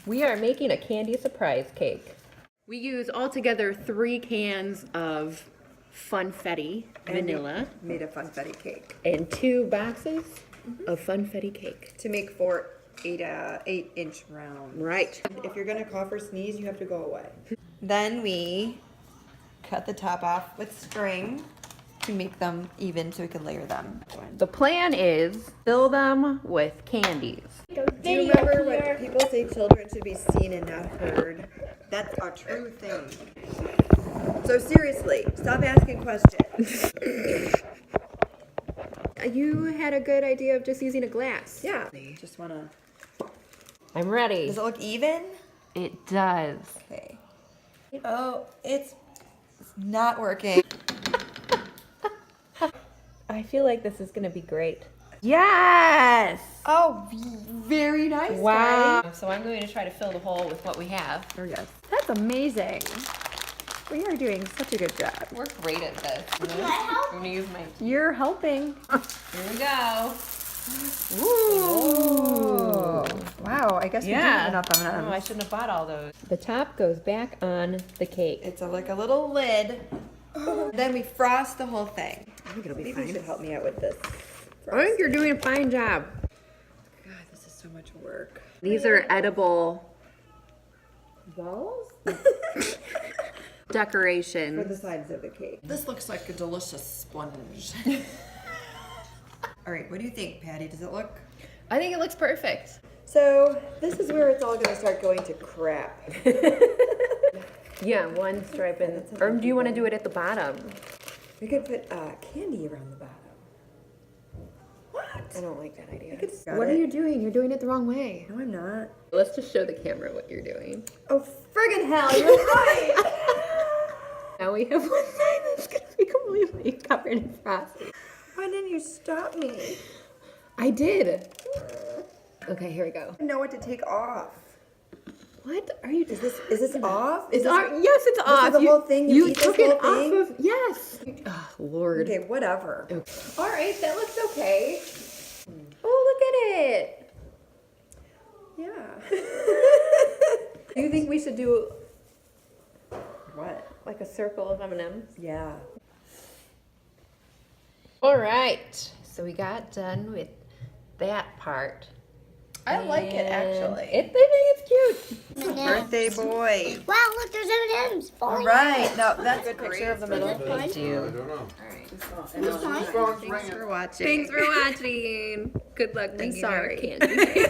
We are making a candy surprise cake. We use altogether 3 cans of fun-fetti vanilla. Made a fun-fetti cake. And 2 boxes of fun-fetti cake. To make 4 8-inch rounds. Right. If you're gonna cough or sneeze, you have to go away. Then we cut the top off with string to make them even so we can layer them. The plan is fill them with candies. Do you remember when people say children should be seen and not heard? That's a true thing. So seriously, stop asking questions. You had a good idea of just using a glass. Yeah. Just wanna. I'm ready. Does it look even? It does. Okay. Oh, it's not working. I feel like this is gonna be great. Yes! Oh, very nice. Wow. Guys. So I'm going to try to fill the hole with what we have. Oh, yes. That's amazing. We are doing such a good job. We're great at this. I'm gonna use my. You're helping. Here we go. Ooh. Wow, I guess we didn't have enough Oh, I M&Ms. shouldn't have bought all those. The top goes back on the cake. It's like a little lid. Then we frost the whole thing. I think it'll be Maybe you fine. should help me out with this. I think you're doing a fine job. God, this is so much work. These are edible Balls? decorations. For the sides of the cake. This looks like a delicious sponge. All right, what do you think, Patty? Does it look? I think it looks perfect. So this is where it's all going to start going to crap. Yeah, one stripe in. Or do you want to do it at the bottom? We could put candy around the bottom. What? I don't like that idea. Got What it. are you doing? You're doing it the wrong way. No, I'm not. Let's just show the camera what you're doing. Oh, friggin' hell, you're right. Now we have one side that's going to be completely covered in frosting. Why didn't you stop me? I did. Okay, here we go. I don't know what to take off. What are you doing? Is this off? It's off. Yes, it's off. the whole thing? You eat this took it whole thing? off of. Yes. Oh, Lord. Okay, whatever. All right, that looks okay. Oh, look at it. Yeah. Do you think we should do What? like a circle of M&Ms? Yeah. All right. So we got done with that part. I like it, actually. I think it's cute. Birthday boy. Wow, look, there's M&M's. All right. No, that's a good Picture of the middle. I don't know. Thanks for watching. Thanks for watching. Good luck. And thinking sorry. about candy.